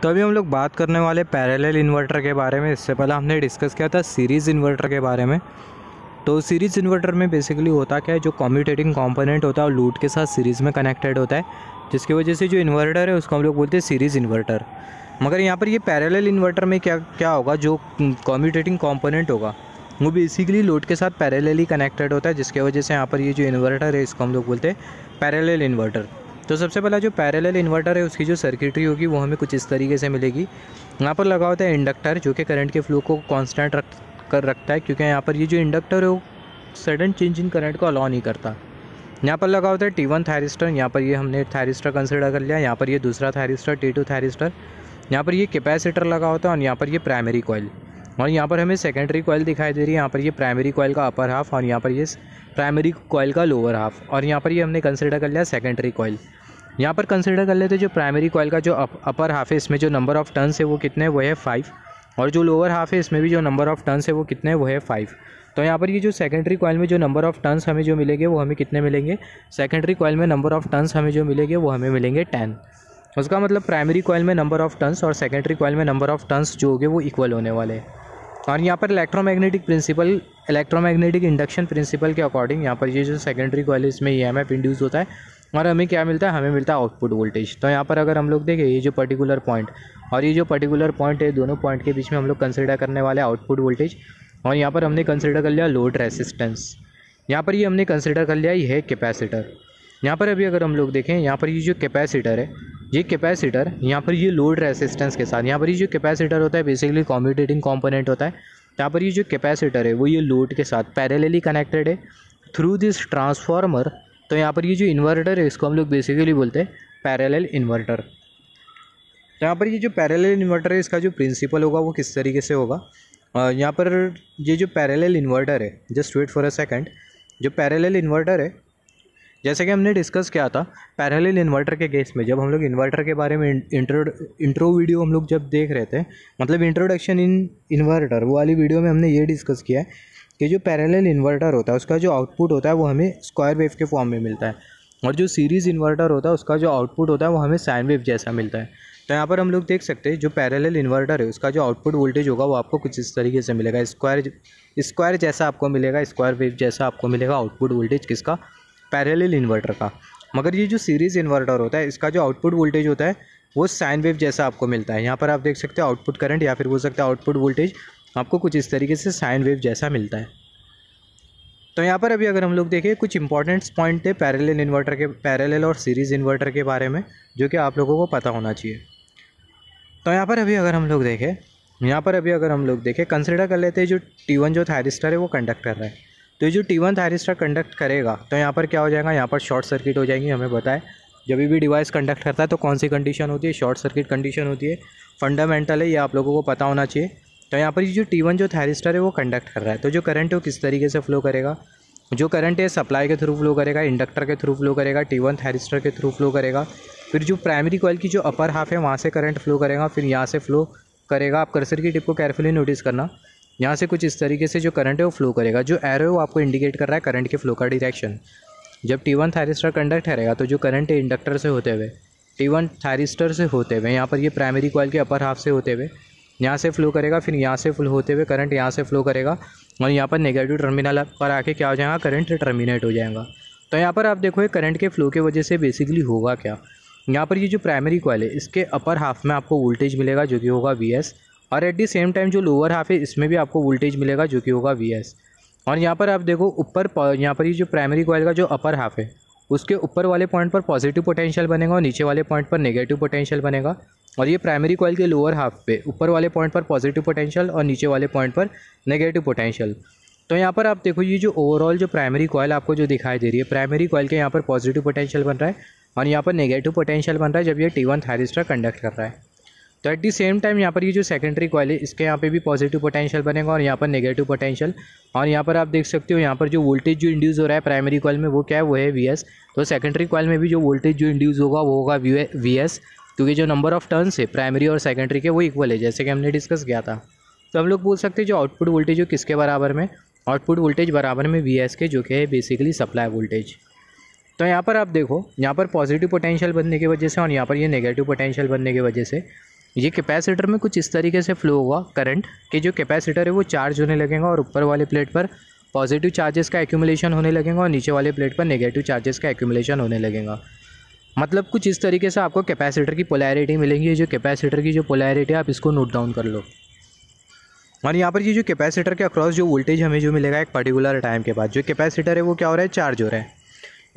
तो अभी हम लोग बात करने वाले पैरेलल इन्वर्टर के बारे में। इससे पहले हमने डिस्कस किया था सीरीज़ इन्वर्टर के बारे में। तो सीरीज़ इन्वर्टर में बेसिकली होता क्या है, जो कम्यूटेटिंग कंपोनेंट होता है वो लोड के साथ सीरीज़ में कनेक्टेड होता है, जिसकी वजह से जो इन्वर्टर है उसको हम लोग बोलते हैं सीरीज़ इन्वर्टर। मगर यहाँ पर ये पैरेलल इन्वर्टर में क्या होगा, जो कम्यूटेटिंग कंपोनेंट होगा वो बेसिकली लोड के साथ पैरेलली कनेक्टेड होता है, जिसकी वजह से यहाँ पर ये जो इन्वर्टर है इसको हम लोग बोलते हैं पैरेलल इन्वर्टर। तो सबसे पहला जो पैरेलल इन्वर्टर है उसकी जो सर्किटरी होगी वो हमें कुछ इस तरीके से मिलेगी। यहाँ पर लगा होता है इंडक्टर, जो कि करंट के फ्लो को कांस्टेंट रखता है, क्योंकि यहाँ पर ये जो इंडक्टर है वो सडन चेंज इन करंट को अलाउ नहीं करता। यहाँ पर लगा होता है T1 थायरिस्टर, यहाँ पर ये हमने थायरिस्टर कंसिडर कर लिया। यहाँ पर ये दूसरा थायरिस्टर T2 थायरिस्टर, यहाँ पर ये कैपेसिटर लगा होता है और यहाँ पर ये प्राइमरी कॉइल, और यहाँ पर हमें सेकेंडरी कॉइल दिखाई दे रही है। यहाँ पर ये प्राइमरी कॉइल का अपर हाफ और यहाँ पर ये प्राइमरी कॉइल का लोअर हाफ, और यहाँ पर ये हमने कंसिडर कर लिया सेकेंडरी कॉइल। यहाँ पर कंसिडर कर लेते जो प्राइमरी कॉइल का जो अपर हाफ है इसमें जो नंबर ऑफ़ टर्न्स है वो कितने, वो है 5, और जो लोअर हाफ है इसमें भी जो नंबर ऑफ़ टर्न्स है वो कितने, वो है 5। तो यहाँ पर ये जो सेकेंडरी कॉइल में जो नंबर ऑफ़ टर्न्स हमें जो मिलेंगे वो हमें कितने मिलेंगे, सेकेंडरी कॉइल में नंबर ऑफ़ टर्न्स हमें जो मिलेंगे वो हमें मिलेंगे 10। उसका मतलब प्राइमरी कॉइल में नंबर ऑफ़ टर्न्स और सेकेंडरी कॉइल में नंबर ऑफ़ टर्न्स जो होंगे वो इक्वल होने वाले हैं। और यहाँ पर इलेक्ट्रोमैग्नेटिक इंडक्शन प्रिंसिपल के अकॉर्डिंग यहाँ पर ये जो सेकेंडरी कॉइल है इसमें EMF इंड्यूस होता है और हमें क्या मिलता है, हमें मिलता है आउटपुट वोल्टेज। तो यहाँ पर अगर हम लोग देखें ये जो पर्टिकुलर पॉइंट और ये जो पर्टिकुलर पॉइंट है, दोनों पॉइंट के बीच में हम लोग कंसिडर करने वाले आउटपुट वोल्टेज, और यहाँ पर हमने कंसिडर कर लिया लोड रेसिस्टेंस। यहाँ पर ये हमने कंसिडर कर लिया ये है कैपेसिटर। यहाँ पर अभी अगर हम लोग देखें, यहाँ पर ये जो कैपेसिटर है, ये कैपेसिटर यहाँ पर ये लोड रेसिस्टेंस के साथ, यहाँ पर ये जो कैपेसिटर होता है बेसिकली कम्यूटेटिंग कंपोनेंट होता है। यहाँ पर ये जो कैपेसिटर है वो ये लोड के साथ पैरेलली कनेक्टेड है थ्रू दिस ट्रांसफार्मर। तो यहाँ पर ये जो इन्वर्टर है इसको हम लोग बेसिकली बोलते हैं पैरेलल इन्वर्टर। तो यहाँ पर ये जो पैरेलल इन्वर्टर है इसका जो प्रिंसिपल होगा वो किस तरीके से होगा, यहाँ पर ये जो पैरेलल इन्वर्टर है, just wait for a second, जो पैरेलल इन्वर्टर है जैसे कि हमने डिस्कस किया था पैरेलल इन्वर्टर के केस में, जब हम लोग इन्वर्टर के बारे में इंट्रो वीडियो हम लोग जब देख रहे थे, मतलब इंट्रोडक्शन इन इन्वर्टर, वो वाली वीडियो में हमने ये डिस्कस किया है कि जो पैरेलल इन्वर्टर होता है उसका जो आउटपुट होता है वो हमें स्क्वायर वेव के फॉर्म में मिलता है, और जो सीरीज़ इन्वर्टर होता है उसका जो आउटपुट होता है वो हमें साइन वेव जैसा मिलता है। तो यहाँ पर हम लोग देख सकते हैं जो पैरेलल इन्वर्टर है उसका जो आउटपुट वोल्टेज होगा वो आपको कुछ इस तरीके से मिलेगा, स्क्वायर जैसा आपको मिलेगा, स्क्वायर वेव जैसा आपको मिलेगा आउटपुट वोल्टेज किसका, पैरेलल इन्वर्टर का। मगर ये जो सीरीज़ इन्वर्टर होता है इसका जो आउटपुट वोल्टेज होता है वो साइन वेव जैसा आपको मिलता है। यहाँ पर आप देख सकते हो आउटपुट करंट या फिर बोल सकते हैं आउटपुट वोल्टेज आपको कुछ इस तरीके से साइन वेव जैसा मिलता है। तो यहाँ पर अभी अगर हम लोग देखें कुछ इंपॉर्टेंट्स पॉइंट थे पैरेलल इन्वर्टर के, पैरेलल और सीरीज़ इन्वर्टर के बारे में, जो कि आप लोगों को पता होना चाहिए। तो यहाँ पर अभी अगर हम लोग देखें कंसिडर कर लेते हैं जो T1 जो थायरिस्टर है वो कंडक्ट कर रहा है। तो ये जो T1 थायरिस्टर कंडक्ट करेगा तो यहाँ पर क्या हो जाएगा, यहाँ पर शॉर्ट सर्किट हो जाएंगी। हमें पता है जब भी डिवाइस कंडक्ट करता है तो कौन सी कंडीशन होती है, शॉर्ट सर्किट कंडीशन होती है। फंडामेंटल है, ये आप लोगों को पता होना चाहिए। तो यहाँ पर ये जो T1 जो थायरिस्टर है वो कंडक्ट कर रहा है, तो जो करंट है वो किस तरीके से फ्लो करेगा, जो करंट है सप्लाई के थ्रू फ्लो करेगा, इंडक्टर के थ्रू फ्लो करेगा, T1 थायरिस्टर के थ्रू फ्लो करेगा, फिर जो प्राइमरी कॉइल की जो अपर हाफ है वहाँ से करंट फ्लो करेगा, फिर यहाँ से फ्लो करेगा। आप कर्सर की टिप को केयरफुली नोटिस करना, यहाँ से कुछ इस तरीके से जो करंट है वो फ्लो करेगा। जो एरो है वो आपको इंडिकेट कर रहा है करंट के फ्लो का डायरेक्शन। जब T1 थायरिस्टर कंडक्ट करेगा तो जो करंट है इंडक्टर से होते हुए, T1 थायरिस्टर से होते हुए, यहाँ पर ये प्राइमरी कॉइल के अपर हाफ से होते हुए यहाँ से फ्लो करेगा, फिर यहाँ से फ्लो होते हुए करंट यहाँ से फ्लो करेगा, और यहाँ पर नेगेटिव टर्मिनल पर आके क्या हो जाएगा, करंट टर्मिनेट हो जाएगा। तो यहाँ पर आप देखो ये करंट के फ्लो की वजह से बेसिकली होगा क्या, यहाँ पर ये जो प्राइमरी कॉइल है इसके अपर हाफ में आपको वोल्टेज मिलेगा जो कि होगा VS, और एट द सेम टाइम जो लोअर हाफ है इसमें भी आपको वोल्टेज मिलेगा जो कि होगा VS। और यहाँ पर आप देखो ऊपर, यहाँ पर ये जो प्राइमरी कॉइल का जो अपर हाफ है उसके ऊपर वाले पॉइंट पर पॉजिटिव पोटेंशियल बनेगा और नीचे वाले पॉइंट पर नेगेटिव पोटेंशियल बनेगा, और ये प्राइमरी कॉइल के लोअर हाफ पे ऊपर वाले पॉइंट पर पॉजिटिव पोटेंशियल और नीचे वाले पॉइंट पर नेगेटिव पोटेंशियल। तो यहाँ पर आप देखो ये जो ओवरऑल जो प्राइमरी कॉइल आपको जो दिखाई दे रही है, प्राइमरी कॉइल के यहाँ पर पॉजिटिव पोटेंशियल बन रहा है और यहाँ पर नेगेटिव पोटेंशियल बन रहा है जब ये T1 थायरिस्टर कंडक्ट कर रहा है। तो एट द सेम टाइम यहाँ पर ये जो सेकेंडरी कॉइल है इसके यहाँ पे भी पॉजिटिव पोटेंशियल बनेगा और यहाँ पर नेगेटिव पोटेंशियल, और यहाँ पर आप देख सकते हो यहाँ पर जो वोल्टेज जो इंड्यूस हो रहा है प्राइमरी कॉइल में वो क्या है, वो है VS। तो सेकेंडरी कॉइल में भी जो वोल्टेज जो इंड्यूस होगा वो होगा VS, क्योंकि जो नंबर ऑफ टर्न्स है प्राइमरी और सेकेंडरी के वो इक्वल है, जैसे कि हमने डिस्कस किया था। तो हम लोग बोल सकते हैं जो आउटपुट वोल्टेज हो किसके बराबर में, आउटपुट वोल्टेज बराबर में VS के, जो कि है बेसिकली सप्लाई वोल्टेज। तो यहाँ पर आप देखो यहाँ पर पॉजिटिव पोटेंशियल बनने की वजह से और यहाँ पर ये नेगेटिव पोटेंशियल बनने की वजह से ये कैपेसिटर में कुछ इस तरीके से फ्लो होगा करंट कि जो कैपेसिटर है वो चार्ज होने लगेगा और ऊपर वाले प्लेट पर पॉजिटिव चार्जेस का एक्यूमुलेशन होने लगेगा और नीचे वाले प्लेट पर नेगेटिव चार्जेस का एक्यूमुलेशन होने लगेगा। मतलब कुछ इस तरीके से आपको कैपेसिटर की पोलैरिटी मिलेंगी। ये जो कैपेसिटर की जो पोलैरिटी है आप इसको नोट डाउन कर लो। और यहाँ पर ये जो कैपेसिटर के अक्रॉस जो वोल्टेज हमें जो मिलेगा एक पर्टिकुलर टाइम के बाद, जो कैपेसिटर है वो क्या हो रहा है, चार्ज हो रहा है।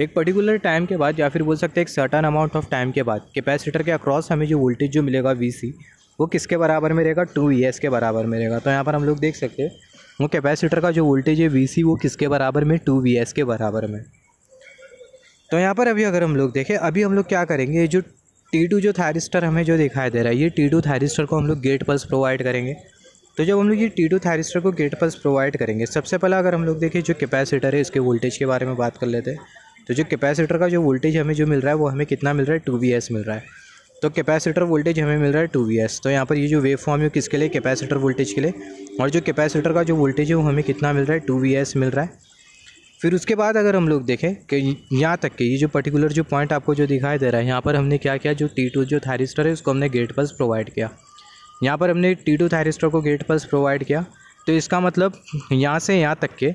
एक पर्टिकुलर टाइम के बाद या फिर बोल सकते हैं एक सर्टन अमाउंट ऑफ टाइम के बाद कैपेसिटर के अक्रॉस हमें जो वोल्टेज जो मिलेगा VC वो किसके बराबर में रहेगा, 2Vs के बराबर में रहेगा। तो यहाँ पर हम लोग देख सकते हैं वो कैपेसिटर का जो वोल्टेज है VC वो किसके बराबर में, 2Vs के बराबर में। तो यहाँ पर अभी अगर हम लोग देखें, अभी हम लोग क्या करेंगे, जो T2 जो थायरिस्टर हमें जो दिखाई दे रहा है, ये T2 थायरिस्टर को हम लोग गेट पल्स प्रोवाइड करेंगे। तो जब हम लोग ये T2 थायरिस्टर को गेट पल्स प्रोवाइड करेंगे, सबसे पहला अगर हम लोग देखें जो कैपेसिटर है इसके वोल्टेज के बारे में बात कर लेते हैं। तो जो कैपेसिटर का जो वोल्टेज हमें जो मिल रहा है वो हमें कितना मिल रहा है, 2Vs मिल रहा है। तो कैपेसिटर वोल्टेज हमें मिल रहा है 2Vs। तो यहाँ पर ये जो वेव फॉर्म है किसके लिए, कैपेसिटर वोल्टेज के लिए। और जो कैपेसिटर का जो वोल्टेज है वो हमें कितना मिल रहा है, 2Vs मिल रहा है। फिर उसके बाद अगर हम लोग देखें कि यहाँ तक के ये जो पर्टिकुलर जो पॉइंट आपको जो दिखाई दे रहा है, यहाँ पर हमने क्या किया, जो T2 जो थायरिस्टर है उसको हमने गेट पल्स प्रोवाइड किया। यहाँ पर हमने T2 थायरिस्टर को गेट पल्स प्रोवाइड किया। तो इसका मतलब यहाँ से यहाँ तक के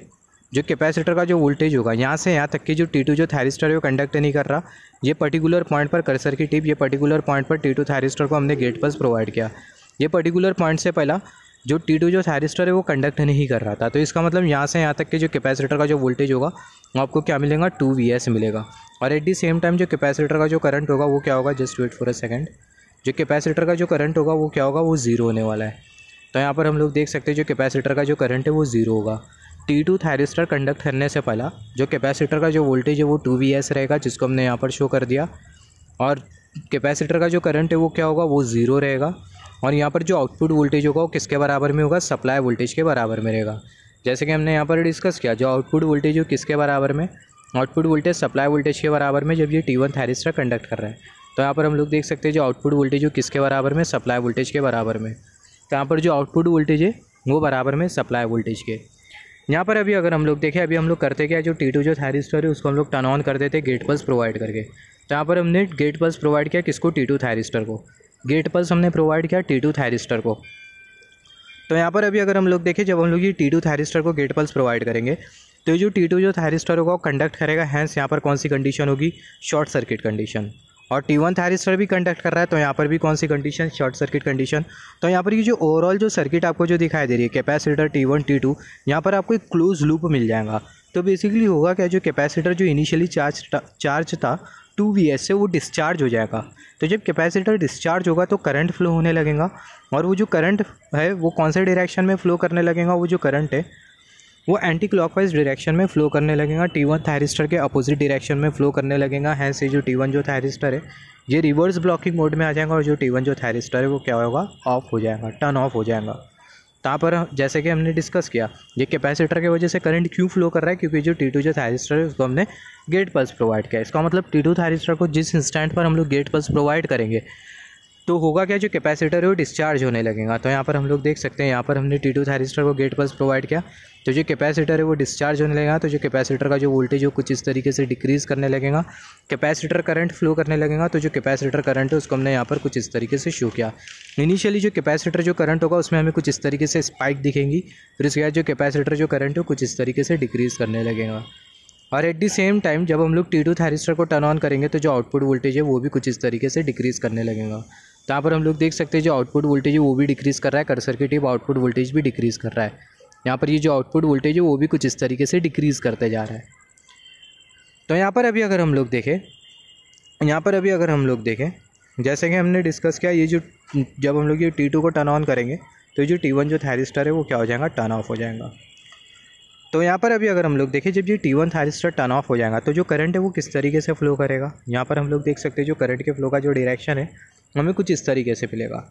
जो कैपेसिटर का जो वोल्टेज होगा, यहाँ से यहाँ तक की जो T2 जो थायरिस्टर है वो कंडक्ट नहीं कर रहा। ये पर्टिकुलर पॉइंट पर कर्सर की टिप, ये पर्टिकुलर पॉइंट पर T2 थायरिस्टर को हमने गेट पल्स प्रोवाइड किया। ये पर्टिकुलर पॉइंट से पहला जो T2 जो थायरिस्टर है वो कंडक्ट नहीं कर रहा था। तो इसका मतलब यहाँ से यहाँ तक के जो कैपेसिटर का जो वोल्टेज होगा वो आपको क्या मिलेगा, 2Vs मिलेगा। और एट दी सेम टाइम जो कैपेसिटर का जो करंट होगा वो क्या होगा, just wait for a second, जो कैपेसिटर का जो करंट होगा वो क्या होगा, वो 0 होने वाला है। तो यहाँ पर हम लोग देख सकते हैं जो कैपेसिटर का जो करंट है वो 0 होगा। T2 थायरिस्टर कंडक्ट करने से पहला जो कैपेसिटर का जो वोल्टेज है वो 2Vs रहेगा, जिसको हमने यहाँ पर शो कर दिया। और कैपेसिटर का जो करंट है वो क्या होगा, वो 0 रहेगा। और यहाँ पर जो आउटपुट वोल्टेज होगा वो किसके बराबर में होगा, सप्लाई वोल्टेज के बराबर में रहेगा। जैसे कि हमने यहाँ पर डिस्कस किया, जो आउटपुट वोल्टेज हो किसके बराबर में, आउटपुट वोल्टेज सप्लाई वोल्टेज के बराबर में, जब ये T1 थायरिस्टर कंडक्ट कर रहा है। तो यहाँ पर हम लोग देख सकते हैं जो आउटपुट वोल्टेज हो किसके बराबर में, सप्लाई वोल्टेज के बराबर में। तो यहाँ पर जो आउटपुट वोल्टेज है वो बराबर में सप्लाई वोल्टेज के। यहाँ पर अभी अगर हम लोग देखें, अभी हम लोग करते क्या, जो T2 जो थायरिस्टर है उसको हम लोग टर्न ऑन कर देते गेट पल्स प्रोवाइड करके। तो यहाँ पर हमने गेट पल्स प्रोवाइड किया किसको, T2 थायरिस्टर को। गेट पल्स हमने प्रोवाइड किया T2 थायरिस्टर को। तो यहाँ पर अभी अगर हम लोग देखें, जब हम लोग ये T2 थायरिस्टर को गेट पल्स प्रोवाइड करेंगे तो जो T2 जो थायरिस्टर होगा वो कंडक्ट करेगा। हैंस यहाँ पर कौन सी कंडीशन होगी, शॉर्ट सर्किट कंडीशन। और T1 थायरिस्टर भी कंडक्ट कर रहा है, तो यहाँ पर भी कौन सी कंडीशन, शॉर्ट सर्किट कंडीशन। तो यहाँ पर ये जो ओवरऑल जो सर्किट आपको जो दिखाई दे रही है, कैपेसिटर T1 T2, यहाँ पर आपको एक क्लोज लूप मिल जाएगा। तो बेसिकली होगा क्या, जो कैपेसिटर जो इनिशियली चार्ज था 2Vs से वो डिस्चार्ज हो जाएगा। तो जब कैपेसिटर डिस्चार्ज होगा तो करंट फ्लो होने लगेगा। और वो जो करंट है वो कौन से डायरेक्शन में फ्लो करने लगेगा, वो जो करंट है वो एंटी क्लॉकवाइज डायरेक्शन में फ्लो करने लगेगा। T1 थायरिस्टर के अपोजिट डायरेक्शन में फ्लो करने लगेगा। हैंस ये जो T1 जो थायरिस्टर है ये रिवर्स ब्लॉकिंग मोड में आ जाएगा और जो T1 जो थायरिस्टर है वो क्या होगा, ऑफ हो जाएगा, टर्न ऑफ हो जाएगा। तो यहाँ पर जैसे कि हमने डिस्कस किया, ये कैपेसिटर की वजह से करंट क्यों फ्लो कर रहा है, क्योंकि जो T2 जो थायरिस्टर है उसको हमने गेट पल्स प्रोवाइड किया। इसका मतलब T2 थायरिस्टर को जिस इंस्टेंट पर हम लोग गेट पल्स प्रोवाइड करेंगे तो होगा क्या, जो कैपेसिटर है वो डिस्चार्ज होने लगेगा। तो यहाँ पर हम लोग देख सकते हैं, यहाँ पर हमने T2 थायरिस्टर को गेट पल्स प्रोवाइड किया तो जो कैपेसिटर है वो डिस्चार्ज होने लगेगा। तो जो कैपेसिटर का जो वोल्टेज है कुछ इस तरीके से डिक्रीज़ करने लगेगा, कैपेसिटर करंट फ्लो करने लगेगा। तो जो कैपेसिटर करंट है उसको हमने यहाँ पर कुछ इस तरीके से शो किया। इनिशियली जो कैपेसिटर जो करंट होगा उसमें हमें कुछ इस तरीके से स्पाइक दिखेंगी, फिर उसके बाद जो कैपेसिटर जो करंट है कुछ इस तरीके से डिक्रीज़ करने लगेगा। और एट दी सेम टाइम जब हम लोग T2 थायरिस्टर को टर्न ऑन करेंगे तो जो आउटपुट वोल्टेज है वो भी कुछ इस तरीके से डिक्रीज़ करने लगेगा। तो यहाँ पर हम लोग देख सकते हैं जो आउटपुट वोल्टेज है वो भी डिक्रीज़ कर रहा है, कर्सर की टिप आउटपुट वोल्टेज भी डिक्रीज़ कर रहा है। यहाँ पर ये जो आउटपुट वोल्टेज है वो भी कुछ इस तरीके से डिक्रीज़ करते जा रहा है। तो यहाँ पर अभी अगर हम लोग देखें, जैसे कि हमने डिस्कस किया, ये जो जब हम लोग ये T2 को टर्न ऑन करेंगे तो जो T1 जो थायरिस्टर है वो क्या हो जाएगा, टर्न ऑफ हो जाएगा। तो यहाँ पर अभी अगर हम लोग देखें, जब ये T1 थायरिस्टर टर्न ऑफ हो जाएगा तो जो करंट है वो किस तरीके से फ्लो करेगा। यहाँ पर हम लोग देख सकते हैं जो करंट के फ्लो का जो डायरेक्शन है हमें कुछ इस तरीके से मिलेगा।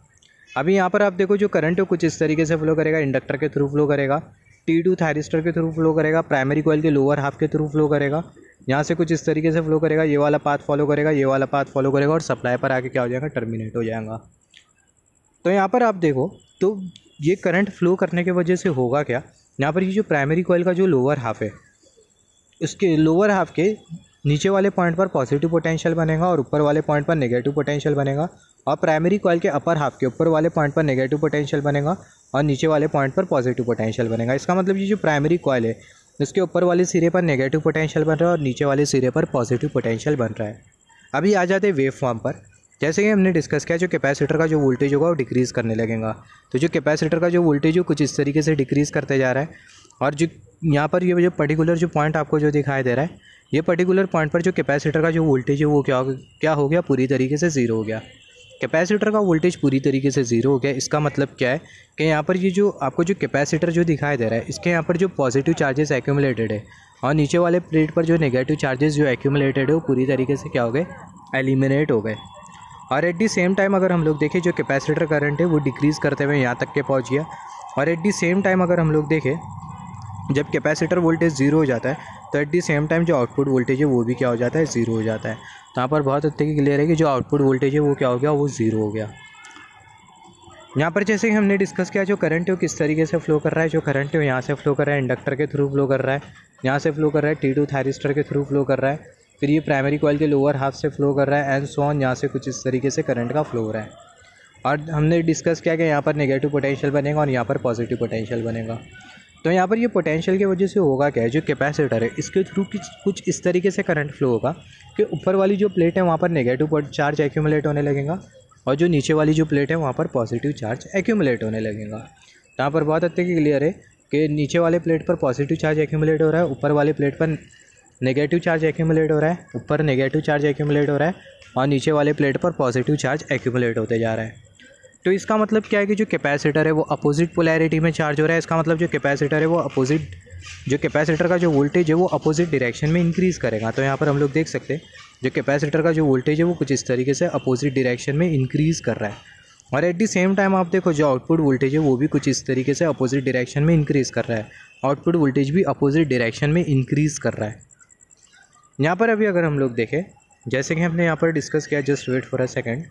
अभी यहाँ पर आप देखो जो करंट है कुछ इस तरीके से फ्लो करेगा, इंडक्टर के थ्रू फ्लो करेगा, T2 थायरिस्टर के थ्रू फ्लो करेगा, प्राइमरी कॉइल के लोअर हाफ के थ्रू फ्लो करेगा, यहाँ से कुछ इस तरीके से फ्लो करेगा, ये वाला पाथ फॉलो करेगा, ये वाला पाथ फॉलो करेगा और सप्लाई पर आके क्या हो जाएगा, टर्मिनेट हो जाएगा। तो यहाँ पर आप देखो तो ये करंट फ्लो करने की वजह से होगा क्या, यहाँ पर ये जो प्राइमरी कॉइल का जो लोअर हाफ है उसके लोअर हाफ के नीचे वाले पॉइंट पर पॉजिटिव पोटेंशियल बनेगा और ऊपर वाले पॉइंट पर नेगेटिव पोटेंशियल बनेगा। और प्राइमरी कॉइल के अपर हाफ के ऊपर वाले पॉइंट पर नेगेटिव पोटेंशियल बनेगा और नीचे वाले पॉइंट पर पॉजिटिव पोटेंशियल बनेगा। इसका मतलब ये जो प्राइमरी कॉइल है इसके ऊपर वाले सिरे पर नेगेटिव पोटेंशियल बन रहा है और नीचे वाले सिरे पर पॉजिटिव पोटेंशियल बन रहा है। अभी आ जाते हैं वेव फॉर्म पर। जैसे कि हमने डिस्कस किया, जो कैपेसिटर का जो वोल्टेज होगा वो डिक्रीज़ करने लगेगा। तो जो कैपेसिटर का जो वोल्टेज है कुछ इस तरीके से डिक्रीज़ करते जा रहा है और जो यहाँ पर ये जो पर्टिकुलर जो पॉइंट आपको जो दिखाई दे रहा है, ये पर्टिकुलर पॉइंट पर जो कैपेसिटर का जो वोल्टेज है वो क्या हो गया, पूरी तरीके से ज़ीरो हो गया। कैपेसिटर का वोल्टेज पूरी तरीके से ज़ीरो हो गया। इसका मतलब क्या है कि यहाँ पर ये जो आपको जो कैपेसिटर जो दिखाई दे रहा है इसके यहाँ पर जो पॉजिटिव चार्जेस एक्यूमुलेटेड है और नीचे वाले प्लेट पर जो नेगेटिव चार्जेस जो एक्यूमुलेटेड है वो पूरी तरीके से क्या हो गए, एलिमिनेट हो गए। और एट दी सेम टाइम अगर हम लोग देखें, जो कैपेसिटर करंट है वो डिक्रीज़ करते हुए यहाँ तक के पहुँच गया। और एट दी सेम टाइम अगर हम लोग देखें, जब कैपेसिटर वोल्टेज ज़ीरो हो जाता है तो एट दी सेम टाइम जो आउटपुट वोल्टेज है वो भी क्या हो जाता है, ज़ीरो हो जाता है। तो यहाँ पर बहुत हद तक क्लियर है कि जो आउटपुट वोल्टेज है वो क्या हो गया, वो ज़ीरो हो गया। यहाँ पर जैसे कि हमने डिस्कस किया, जो करंट है वो किस तरीके से फ्लो कर रहा है। जो करंट है वो यहाँ से फ्लो कर रहा है, इंडक्टर के थ्रू फ्लो कर रहा है, यहाँ से फ्लो कर रहा है, T2 थायरिस्टर के थ्रू फ्लो कर रहा है, फिर ये प्राइमरी कॉइल के लोअर हाफ से फ्लो कर रहा है एंड सो ऑन। यहाँ से कुछ इस तरीके से करंट का फ्लो हो रहा है। और हमने डिस्कस किया कि यहाँ पर नेगेटिव पोटेंशियल बनेगा और यहाँ पर पॉजिटिव पोटेंशियल बनेगा। तो यहाँ पर ये पोटेंशियल की वजह से होगा क्या है, जो कैपेसिटर है इसके थ्रू कुछ इस तरीके से करंट फ्लो होगा कि ऊपर वाली जो प्लेट है वहाँ पर नेगेटिव चार्ज एक्यूमुलेट होने लगेगा और जो नीचे वाली जो प्लेट है वहाँ पर पॉजिटिव चार्ज एक्यूमुलेट होने लगेगा। तो यहाँ पर बहुत हद तक क्लियर है कि नीचे वाले प्लेट पर पॉजिटिव चार्ज एक्यूमुलेट हो रहा है, ऊपर वाले प्लेट पर नेगेटिव चार्ज एक्यूमुलेट हो रहा है, ऊपर नेगेटिव चार्ज एक्यूमुलेट हो रहा है और नीचे वाले प्लेट पर पॉजिटिव चार्ज एक्यूमुलेट होते जा रहा है। तो इसका मतलब क्या है कि जो कैपेसिटर है वो अपोजिट पोलैरिटी में चार्ज हो रहा है। इसका मतलब जो कैपेसिटर है वो जो कैपेसिटर का जो वोल्टेज है वो अपोजिट डायरेक्शन में इंक्रीज़ करेगा। तो यहाँ पर हम लोग देख सकते हैं जो कैपेसिटर का जो वोल्टेज है वो कुछ इस तरीके से अपोजिट डायरेक्शन में इंक्रीज़ कर रहा है। और एट दी सेम टाइम आप देखो, जो आउटपुट वोल्टेज है वो भी कुछ इस तरीके से अपोजिट डायरेक्शन में इंक्रीज़ कर रहा है। आउटपुट वोल्टेज भी अपोजिट डायरेक्शन में इंक्रीज़ कर रहा है। यहाँ पर अभी अगर हम लोग देखें, जैसे कि हमने यहाँ पर डिस्कस किया, just wait for a second,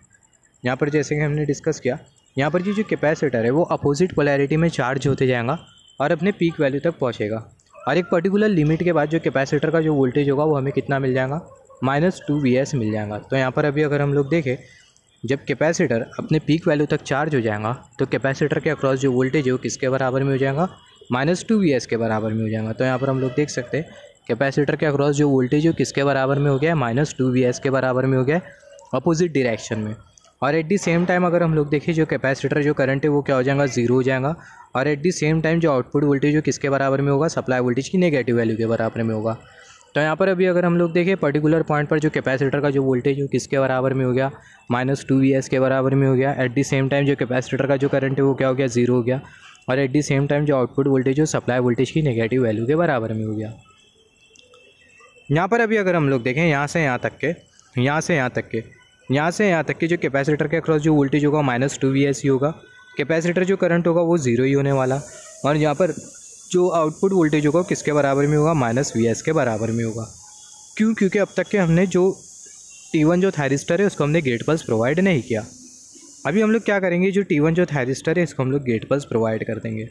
यहाँ पर जैसे कि हमने डिस्कस किया, यहाँ पर जो कैपेसिटर है वो अपोजिट पोलैरिटी में चार्ज होते जाएगा और अपने पीक वैल्यू तक पहुँचेगा। और एक पर्टिकुलर लिमिट के बाद जो कैपेसिटर का जो वोल्टेज होगा वो हमें कितना मिल जाएगा, -2Vs मिल जाएगा। तो यहाँ पर अभी अगर हम लोग देखें, जब कैपेसिटर अपने पीक वैल्यू तक चार्ज हो जाएगा तो कैपेसिटर के अक्रॉस जो वोल्टेज है वो किसके बराबर में हो जाएगा, -2Vs के बराबर में हो जाएगा। तो यहाँ पर हम लोग देख सकते हैं कैपेसिटर के अक्रॉस जो वोल्टेज है किसके बराबर में हो गया है, -2Vs के बराबर में हो गया है अपोजिट डायरेक्शन में। और एट दी सेम टाइम अगर हम लोग देखें, जो कैपेसिटर जो करंट है वो क्या हो जाएगा, ज़ीरो हो जाएगा। और एट दी सेम टाइम जो आउटपुट वोल्टेज जो किसके बराबर में होगा, सप्लाई वोल्टेज की नेगेटिव वैल्यू के बराबर में होगा। तो यहाँ पर अभी अगर हम लोग देखें, पर्टिकुलर पॉइंट पर जो कैपेसिटर का जो वोल्टेज है वो किसके बराबर में हो गया, -2Vs के बराबर में हो गया। एट दी सेम टाइम जो कैपेसिटर का जो करंट है वो क्या हो गया, ज़ीरो हो गया। और एट दी सेम टाइम जो आउटपुट वोल्टेज जो सप्लाई वोल्टेज की नेगेटिव वैल्यू के बराबर में हो गया। यहाँ पर अभी अगर हम लोग देखें, यहाँ से यहाँ तक के जो कैपेसिटर के अक्रॉस जो वोल्टेज होगा -2Vs ही होगा। कैपेसिटर जो करंट होगा वो ज़ीरो ही होने वाला। और यहाँ पर जो आउटपुट वोल्टेज होगा किसके बराबर में होगा, -Vs के बराबर में होगा। क्यों? क्योंकि अब तक के हमने जो T1 जो थायरिस्टर है उसको हमने गेट पल्स प्रोवाइड नहीं किया। अभी हम लोग क्या करेंगे, जो T1 जो थायरिस्टर है इसको हम लोग गेट पल्स प्रोवाइड कर देंगे।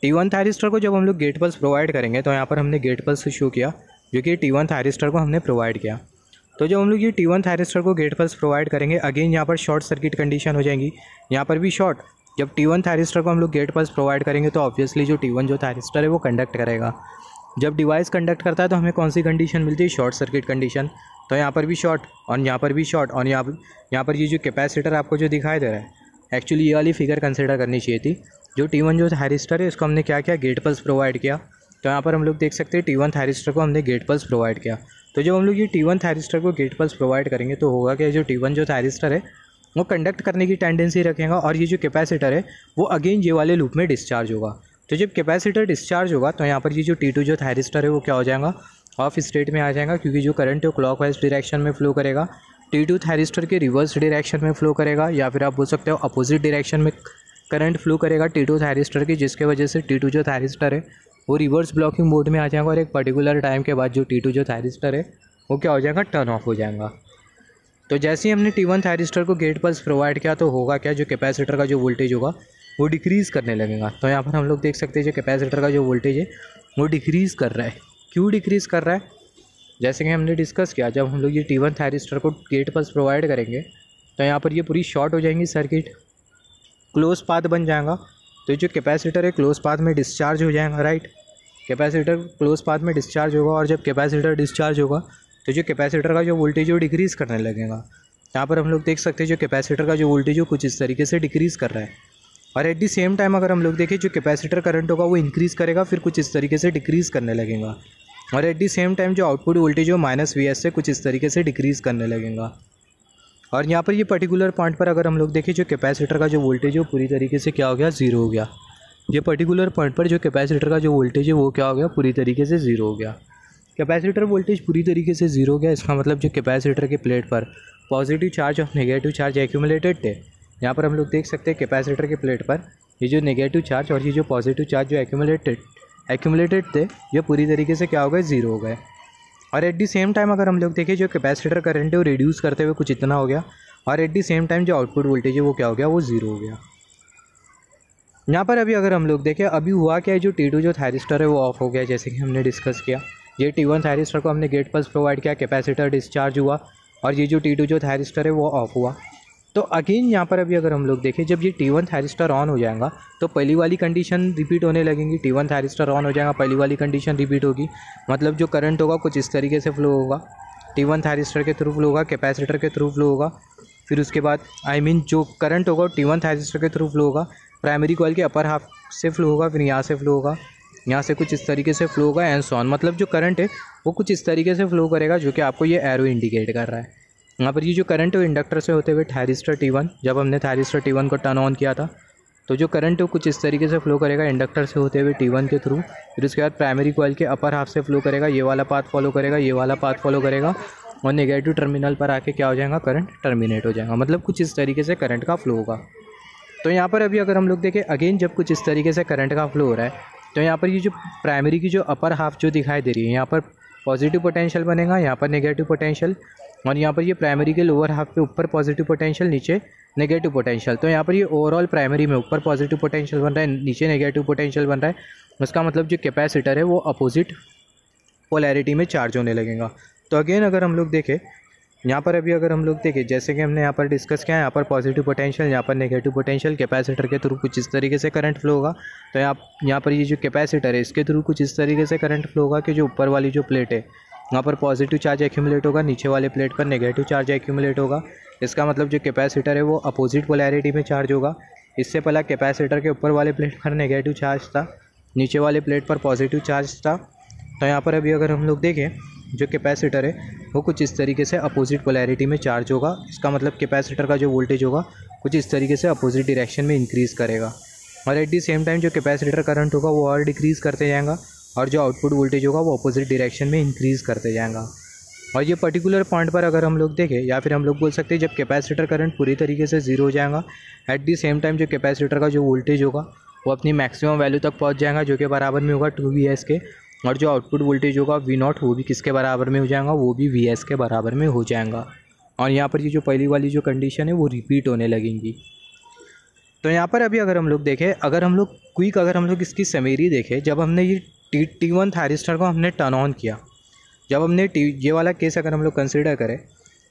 T1 थायरिस्टर को जब हम लोग गेट पल्स प्रोवाइड करेंगे तो यहाँ पर हमने गेट पल्स शो किया, जो कि T1 थायरिस्टर को हमने प्रोवाइड किया। तो जब हम लोग ये T1 थायरिस्टर को गेट पल्स प्रोवाइड करेंगे, अगेन यहाँ पर शॉर्ट सर्किट कंडीशन हो जाएंगी, यहाँ पर भी शॉर्ट। जब T1 थायरिस्टर को हम लोग गेट पल्स प्रोवाइड करेंगे तो ऑब्वियसली जो T1 जो थायरिस्टर है वो कंडक्ट करेगा। जब डिवाइस कंडक्ट करता है तो हमें कौन सी कंडीशन मिलती है, शॉर्ट सर्किट कंडीशन। तो यहाँ पर भी शॉर्ट और यहाँ पर भी शॉर्ट। और यहाँ पर ये जो कैपेसिटर आपको जो दिखाई दे रहा है, एक्चुअली ये वाली फिगर कंसिडर करनी चाहिए थी। जो T1 जो थायरिस्टर है इसको हमने क्या किया, गेट पल्स प्रोवाइड किया। तो यहाँ पर हम लोग देख सकते हैं T1 थायरिस्टर को हमने गेट पल्स प्रोवाइड किया। तो जब हम लोग ये T1 थायरिस्टर को गेट पल्स प्रोवाइड करेंगे तो होगा कि जो T1 जो थायरिस्टर है वो कंडक्ट करने की टेंडेंसी रखेगा और ये जो कैपेसिटर है वो अगेन ये वाले लूप में डिस्चार्ज होगा। तो जब कैपेसिटर डिस्चार्ज होगा तो यहाँ पर ये जो T2 जो थायरिस्टर है वो क्या हो जाएगा, ऑफ स्टेट में आ जाएगा, क्योंकि जो करंट है क्लॉकवाइज डायरेक्शन में फ्लो करेगा। T2 थायरिस्टर के रिवर्स डायरेक्शन में फ्लो करेगा, या फिर आप बोल सकते हो अपोजिट डायरेक्शन में करंट फ्लो करेगा T2 थायरिस्टर की, जिसके वजह से T2 जो थायरिस्टर है वो रिवर्स ब्लॉकिंग मोड में आ जाएगा और एक पर्टिकुलर टाइम के बाद जो T2 जो थायरिस्टर है वो क्या हो जाएगा, टर्न ऑफ हो जाएगा। तो जैसे ही हमने T1 थायरिस्टर को गेट पल्स प्रोवाइड किया तो होगा क्या, जो कैपेसिटर का जो वोल्टेज होगा वो डिक्रीज़ करने लगेगा। तो यहाँ पर हम लोग देख सकते हैं जो कैपेसिटर का जो वोल्टेज है वो डिक्रीज़ कर रहा है। क्यों डिक्रीज़ कर रहा है, जैसे कि हमने डिस्कस किया, जब हम लोग ये T1 थायरिस्टर को गेट पल्स प्रोवाइड करेंगे तो यहाँ पर ये पूरी शॉर्ट हो जाएंगी सर्किट, क्लोज पाथ बन जाएगा। तो जो कैपेसिटर है क्लोज पाथ में डिस्चार्ज हो जाएगा, राइट। कैपेसिटर क्लोज पाथ में डिस्चार्ज होगा और जब कैपेसिटर डिस्चार्ज होगा तो जो कैपेसिटर का जो वोल्टेज है वो डिक्रीज़ करने लगेगा। यहाँ पर हम लोग देख सकते हैं जो कैपेसिटर का जो वोल्टेज है कुछ इस तरीके से डिक्रीज़ कर रहा है। और एट द सेम टाइम अगर हम लोग देखें जो कैपेसिटर करंट होगा वो इंक्रीज़ करेगा, फिर कुछ इस तरीके से डिक्रीज़ करने लगेगा। और एट द सेम टाइम जो आउटपुट वोल्टेज है माइनस वी एस से कुछ इस तरीके से डिक्रीज़ करने लगेगा। और यहाँ पर ये पर्टिकुलर पॉइंट पर अगर हम लोग देखें जो कैपेसिटर का जो वोल्टेज है वो पूरी तरीके से क्या हो गया, ज़ीरो हो गया। ये पर्टिकुलर पॉइंट पर जो कैपेसिटर का जो वोल्टेज है वो क्या हो गया, पूरी तरीके से ज़ीरो हो गया। कैपेसिटर वोल्टेज पूरी तरीके से ज़ीरो हो गया, इसका मतलब जो कैपेसिटर के प्लेट पर पॉजिटिव चार्ज और नेगेटिव चार्ज एक्यूमुलेटेड थे। यहाँ पर हम लोग देख सकते हैं कैपेसिटर के प्लेट पर ये जो नेगेटिव चार्ज और ये जो पॉजिटिव चार्ज जो एक्यूमुलेटेड थे ये पूरी तरीके से क्या हो गए, ज़ीरो हो गए। और एट द सेम टाइम अगर हम लोग देखें जो कैपेसिटर करंट है वो रिड्यूस करते हुए कुछ इतना हो गया। और एट द सेम टाइम जो आउटपुट वोल्टेज है वो क्या हो गया, वो ज़ीरो हो गया। यहाँ पर अभी अगर हम लोग देखें अभी हुआ क्या है, जो T2 जो थायरिस्टर है वो ऑफ हो गया, जैसे कि हमने डिस्कस किया। ये T1 थायरिस्टर को हमने गेट पल्स प्रोवाइड किया, कैपेसिटर डिस्चार्ज हुआ और ये जो T2 जो थायरिस्टर है वो ऑफ हुआ। तो अगेन यहाँ पर अभी अगर हम लोग देखें जब ये T1 थायरिस्टर ऑन हो जाएगा तो पहली वाली कंडीशन रिपीट होने लगेंगी। T1 थायरिस्टर ऑन हो जाएगा, पहली वाली कंडीशन रिपीट होगी, मतलब जो करंट होगा कुछ इस तरीके से फ्लो होगा। T1 थायरिस्टर के थ्रू फ्लो होगा, कैपेसिटर के थ्रू फ्लो होगा, फिर उसके बाद जो करंट होगा T1 थायरिस्टर के थ्रू फ्लो होगा, प्राइमरी कॉइल के अपर हाफ से फ्लो होगा, फिर यहाँ से फ्लो होगा, यहाँ से कुछ इस तरीके से फ्लो होगा एंड सो ऑन। मतलब जो करंट है वो कुछ इस तरीके से फ्लो करेगा जो कि आपको ये एरो इंडिकेट कर रहा है। यहाँ पर ये जो करंट है इंडक्टर से होते हुए थायरिस्टर T1, जब हमने थायरिस्टर T1 को टर्न ऑन किया था तो जो करंट है वो कुछ इस तरीके से फ्लो करेगा इंडक्टर से होते हुए T1 के थ्रू, फिर उसके बाद प्राइमरी कॉइल के अपर हाफ से फ्लो करेगा, ये वाला पाथ फॉलो करेगा, ये वाला पाथ फॉलो करेगा और नेगेटिव टर्मिनल पर आके क्या हो जाएगा, करंट टर्मिनेट हो जाएगा। मतलब कुछ इस तरीके से करंट का फ्लो होगा। तो यहाँ पर अभी अगर हम लोग देखें अगेन जब कुछ इस तरीके से करंट का फ्लो हो रहा है तो यहाँ पर ये जो प्राइमरी की जो अपर हाफ जो दिखाई दे रही है यहाँ पर पॉजिटिव पोटेंशियल बनेगा, यहाँ पर नेगेटिव पोटेंशियल, और यहाँ पर ये प्राइमरी के लोअर हाफ पे ऊपर पॉजिटिव पोटेंशियल, नीचे नेगेटिव पोटेंशियल। तो यहाँ पर ये ओवरऑल प्राइमरी में ऊपर पॉजिटिव पोटेंशियल बन रहा है, नीचे नेगेटिव पोटेंशियल बन रहा है। उसका मतलब जो कैपेसिटर है वो अपोजिट पोलैरिटी में चार्ज होने लगेगा। तो अगेन अगर हम लोग देखें यहाँ पर अभी अगर हम लोग देखें जैसे कि हमने यहाँ पर डिस्कस किया है, यहाँ पर पॉजिटिव पोटेंशियल, यहाँ पर नेगेटिव पोटेंशियल, कैपेसिटर के थ्रू कुछ इस तरीके से करंट फ्लो होगा। तो यहाँ पर ये जो कैपेसिटर है इसके थ्रू कुछ इस तरीके से करंट फ्लो होगा कि जो ऊपर वाली जो प्लेट है यहाँ पर पॉजिटिव चार्ज एक्यूमुलेट होगा, नीचे वाले प्लेट पर नेगेटिव चार्ज एक्यूमुलेट होगा। इसका मतलब जो कैपेसिटर है वो अपोजिट पोलैरिटी में चार्ज होगा। इससे पहला कैपेसिटर के ऊपर वाले प्लेट पर नेगेटिव चार्ज था, नीचे वाले प्लेट पर पॉजिटिव चार्ज था। तो यहाँ पर अभी अगर हम लोग देखें जो कैपेसिटर है वो कुछ इस तरीके से अपोजिट पोलैरिटी में चार्ज होगा। इसका मतलब कैपेसिटर का जो वोल्टेज होगा कुछ इस तरीके से अपोजिट डायरेक्शन में इंक्रीज़ करेगा। और एट द सेम टाइम जो कैपेसिटर करंट होगा वो और डिक्रीज़ करते जाएगा और जो आउटपुट वोल्टेज होगा वो अपोजिट डायरेक्शन में इंक्रीज़ करते जाएगा। और ये पर्टिकुलर पॉइंट पर अगर हम लोग देखें या फिर हम लोग बोल सकते हैं जब कैपेसिटर करंट पूरी तरीके से ज़ीरो हो जाएगा, एट द सेम टाइम जो कैपेसिटर का जो वोल्टेज होगा वो अपनी मैक्सिमम वैल्यू तक पहुँच जाएगा जो कि बराबर में होगा 2Vs के। और जो आउटपुट वोल्टेज होगा V0 वो भी किसके बराबर में हो जाएगा, वो भी Vs के बराबर में हो जाएगा। और यहाँ पर ये जो पहली वाली जो कंडीशन है वो रिपीट होने लगेंगी। तो यहाँ पर अभी अगर हम लोग देखें अगर हम लोग इसकी समरी देखें, जब हमने ये T1 थायरिस्टर को हमने टर्न ऑन किया, जब हमने ये वाला केस अगर हम लोग कंसिडर करें,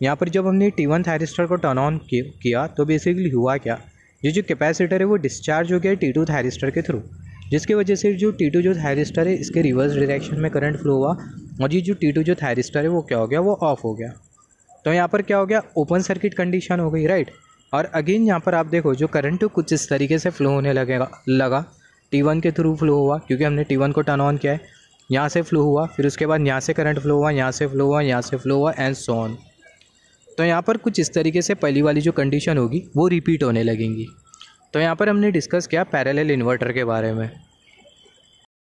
यहाँ पर जब हमने T1 थायरिस्टर को टर्न ऑन किया तो बेसिकली हुआ क्या, ये जो कैपेसिटर है वो डिस्चार्ज हो गया T2 थायरिस्टर के थ्रू, जिसकी वजह से जो T2 जो थायरिस्टर है इसके रिवर्स डायरेक्शन में करंट फ्लो हुआ और ये जो T2 जो थायरिस्टर है वो क्या हो गया, वो ऑफ हो गया। तो यहाँ पर क्या हो गया, ओपन सर्किट कंडीशन हो गई, राइट। और अगेन यहाँ पर आप देखो जो करंट कुछ इस तरीके से फ्लो होने लगा T1 के थ्रू फ्लो हुआ क्योंकि हमने T1 को टर्न ऑन किया है, यहाँ से फ्लो हुआ, फिर उसके बाद यहाँ से करंट फ्लो हुआ, यहाँ से फ्लो हुआ, यहाँ से फ्लो हुआ एंड सो ऑन। तो यहाँ पर कुछ इस तरीके से पहली वाली जो कंडीशन होगी वो रिपीट होने लगेंगी। तो यहाँ पर हमने डिस्कस किया पैरेलल इन्वर्टर के बारे में।